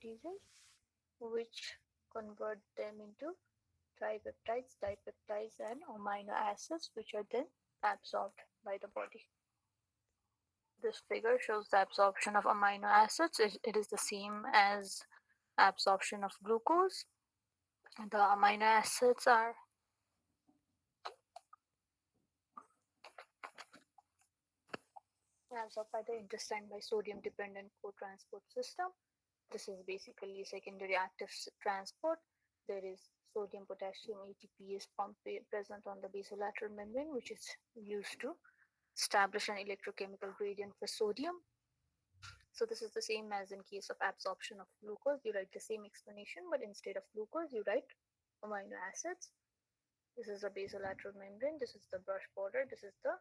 proteases, which convert them into tripeptides, dipeptides, and amino acids, which are then absorbed by the body. This figure shows the absorption of amino acids. It is the same as absorption of glucose. The amino acids are absorbed by the intestine by sodium dependent co-transport system. This is basically secondary active transport. There is sodium potassium ATPase pump present on the basolateral membrane, which is used to establish an electrochemical gradient for sodium. So this is the same as in case of absorption of glucose. You write the same explanation, but instead of glucose, you write amino acids. This is the basolateral membrane. This is the brush border. This is the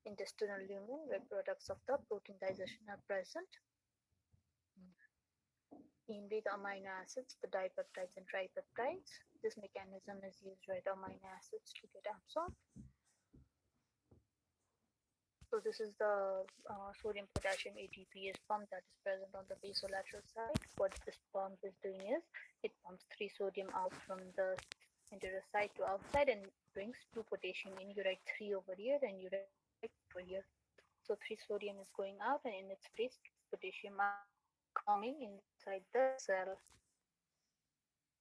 intestinal lumen where products of the protein digestion are present. Namely the amino acids, the dipeptides and tripeptides. This mechanism is used by the amino acids to get absorbed. So this is the sodium potassium ATPase pump that is present on the basolateral side. What this pump is doing is it pumps 3 sodium out from the interior side to outside and brings 2 potassium in. You write 3 over here and you write over here. So 3 sodium is going out and in its place 6 potassium are coming inside the cell.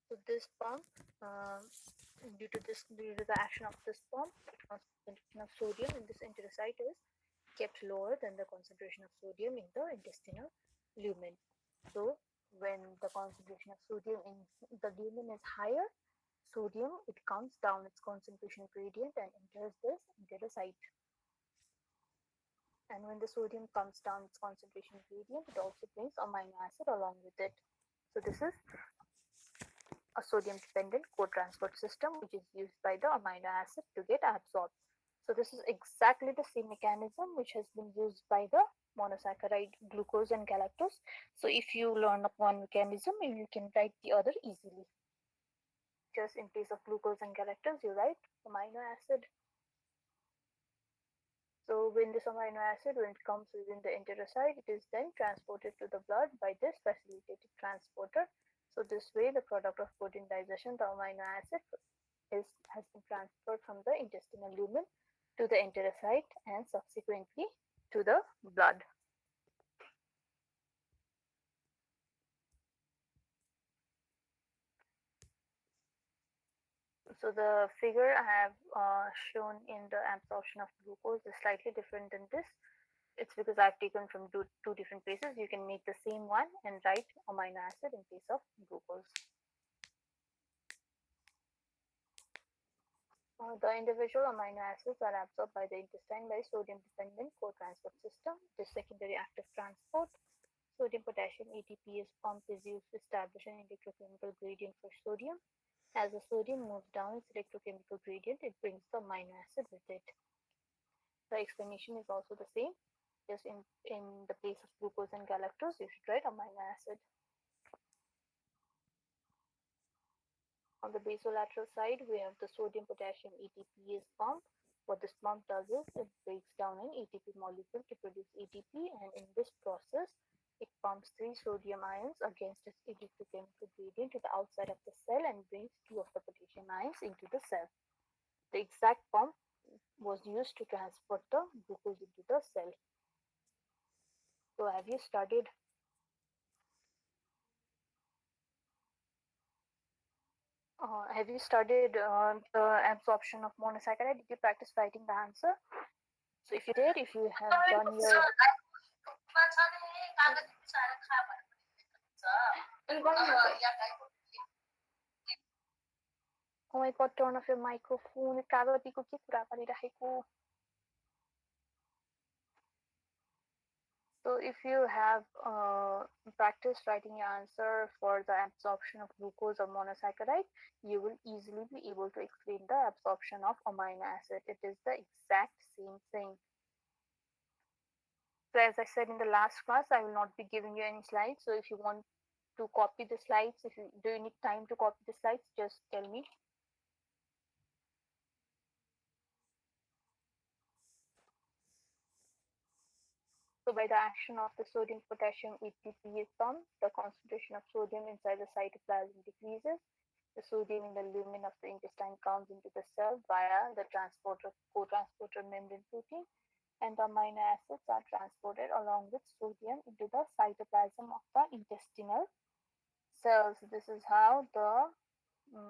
So this pump, due to the action of this pump, the concentration of sodium in this enterocyte is kept lower than the concentration of sodium in the intestinal lumen. So when the concentration of sodium in the lumen is higher, sodium it comes down its concentration gradient and enters this enterocyte. And when the sodium comes down its concentration gradient, it also brings amino acid along with it. So this is a sodium dependent co-transport system which is used by the amino acid to get absorbed. So this is exactly the same mechanism which has been used by the monosaccharide glucose and galactose. So if you learn of one mechanism, you can write the other easily. Just in place of glucose and galactose, you write amino acid. So when this amino acid, when it comes within the enterocyte, it is then transported to the blood by this facilitated transporter. So this way, the product of protein digestion, the amino acid, has been transferred from the intestinal lumen to the enterocyte and subsequently to the blood. So the figure I have shown in the absorption of glucose is slightly different than this. It's because I've taken from two different places. You can make the same one and write amino acid in place of glucose. The individual amino acids are absorbed by the intestine by sodium-dependent co-transport system. The secondary active transport. Sodium potassium ATPase pump is used to establish an electrochemical gradient for sodium. As the sodium moves down its electrochemical gradient, it brings the amino acid with it. The explanation is also the same. Just in the place of glucose and galactose, you should write amino acid. On the basolateral side, we have the sodium potassium ATPase pump. What this pump does is it breaks down an ATP molecule to produce ATP, and in this process, it pumps 3 sodium ions against its electrochemical gradient to the outside of the cell and brings 2 of the potassium ions into the cell. The exact pump was used to transport the glucose into the cell. So have you studied the absorption of monosaccharide? Did you practice writing the answer? So if you did, if you have done your oh my god, turn off your microphone. कागतीको के कुरा गरिरहेको. So if you have practiced writing your answer for the absorption of glucose or monosaccharide, you will easily be able to explain the absorption of amino acid. It is the exact same thing. So as I said in the last class, I will not be giving you any slides. So if you want to copy the slides, do you need time to copy the slides, just tell me. So by the action of the sodium potassium ATPase pump, the concentration of sodium inside the cytoplasm decreases. The sodium in the lumen of the intestine comes into the cell via the transporter co-transporter membrane protein, and the amino acids are transported along with sodium into the cytoplasm of the intestinal cells. This is how the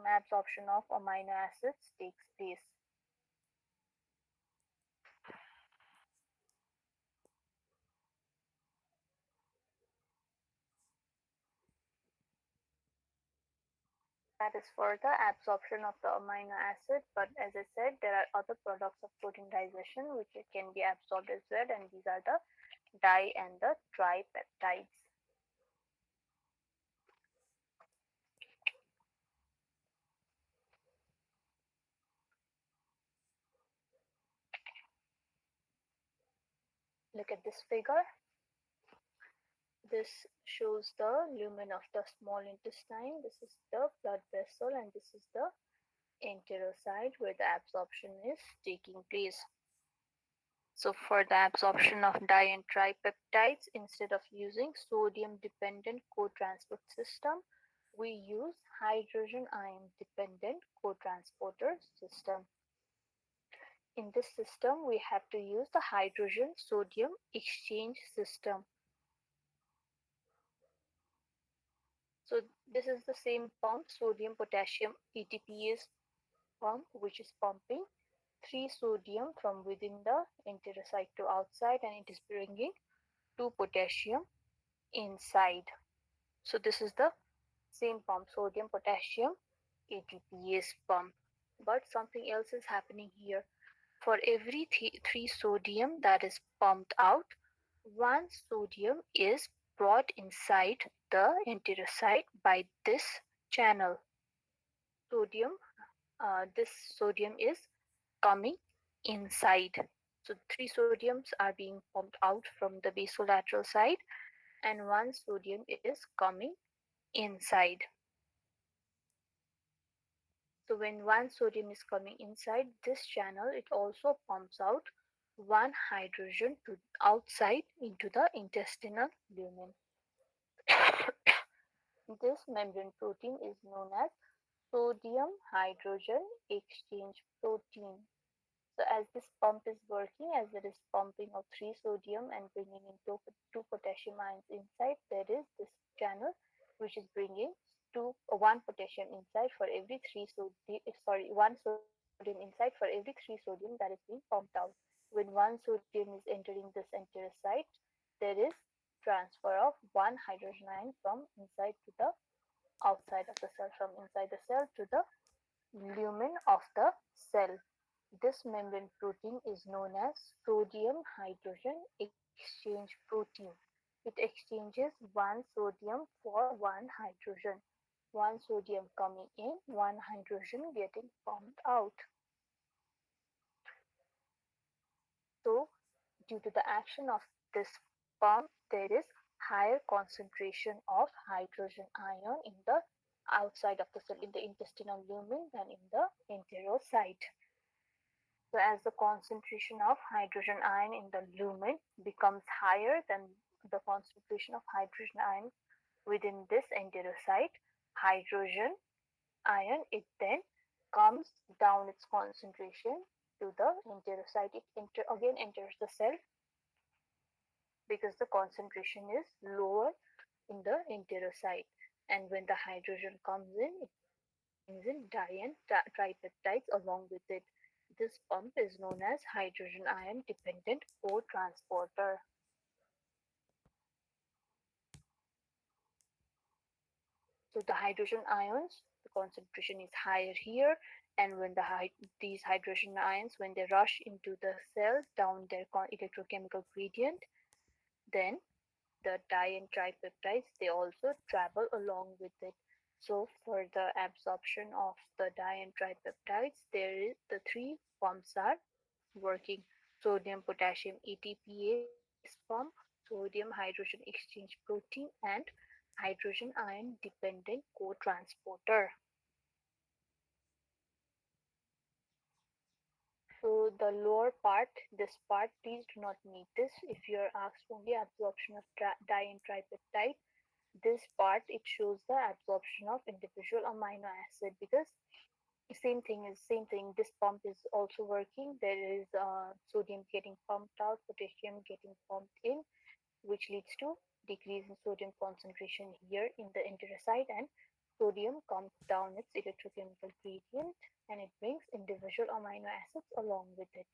absorption of amino acids takes place. That is for the absorption of the amino acid, but as I said, there are other products of protein digestion which can be absorbed as well, and these are the di and the tripeptides. Look at this figure. This shows the lumen of the small intestine. This is the blood vessel, and this is the enterocyte where the absorption is taking place. So for the absorption of di and tripeptides, instead of using sodium dependent co-transport system, we use hydrogen ion dependent co-transporter system. In this system, we have to use the hydrogen sodium exchange system. So this is the same pump, sodium potassium ATPase pump, which is pumping 3 sodium from within the enterocyte to outside, and it is bringing 2 potassium inside. So this is the same pump, sodium potassium ATPase pump. But something else is happening here. For every 3 sodium that is pumped out, 1 sodium is brought inside the enterocyte by this channel. Sodium, this sodium is coming inside. So 3 sodiums are being pumped out from the basolateral side, and 1 sodium is coming inside. So when 1 sodium is coming inside this channel, it also pumps out 1 hydrogen to outside into the intestinal lumen. This membrane protein is known as sodium hydrogen exchange protein. So as this pump is working, as it is pumping of 3 sodium and bringing in 2 potassium ions inside, there is this channel which is bringing 1 potassium inside for every 3 sodium, 1 sodium inside for every 3 sodium that is being pumped out. When 1 sodium is entering this enterocyte, there is transfer of 1 hydrogen ion from inside to the outside of the cell, from inside the cell to the lumen of the cell. This membrane protein is known as sodium hydrogen exchange protein. It exchanges 1 sodium for 1 hydrogen. 1 sodium coming in, 1 hydrogen getting pumped out. So, due to the action of this pump, there is higher concentration of hydrogen ion in the outside of the cell, in the intestinal lumen, than in the enterocyte. So as the concentration of hydrogen ion in the lumen becomes higher than the concentration of hydrogen ion within this enterocyte, hydrogen ion, it then comes down its concentration to the enterocyte. It again enters the cell because the concentration is lower in the enterocyte. And when the hydrogen comes in, it brings in di and tripeptides along with it. This pump is known as hydrogen ion dependent co-transporter. So the hydrogen ions, the concentration is higher here, and when these hydrogen ions, when they rush into the cell down their electrochemical gradient, then the di and tripeptides, they also travel along with it. So for the absorption of the di and tripeptides, there is the 3 pumps are working: sodium potassium ATPase pump, sodium hydrogen exchange protein, and hydrogen ion dependent co-transporter. So the lower part, this part, please do not need this. If you are asked only absorption of di and tripeptide, this part it shows the absorption of individual amino acid, because same thing. This pump is also working. There is sodium getting pumped out, potassium getting pumped in, which leads to decrease in sodium concentration here in the enterocyte, and sodium comes down its electrochemical gradient, and it brings individual amino acids along with it.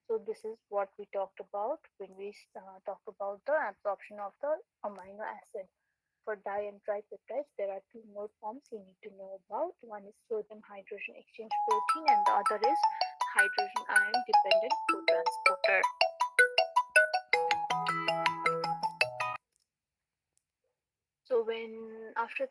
So this is what we talked about when we talked about the absorption of the amino acid. For di and tripeptides, there are two more forms you need to know about. One is sodium hydrogen exchange protein, and the other is hydrogen ion dependent cotransporter. So when after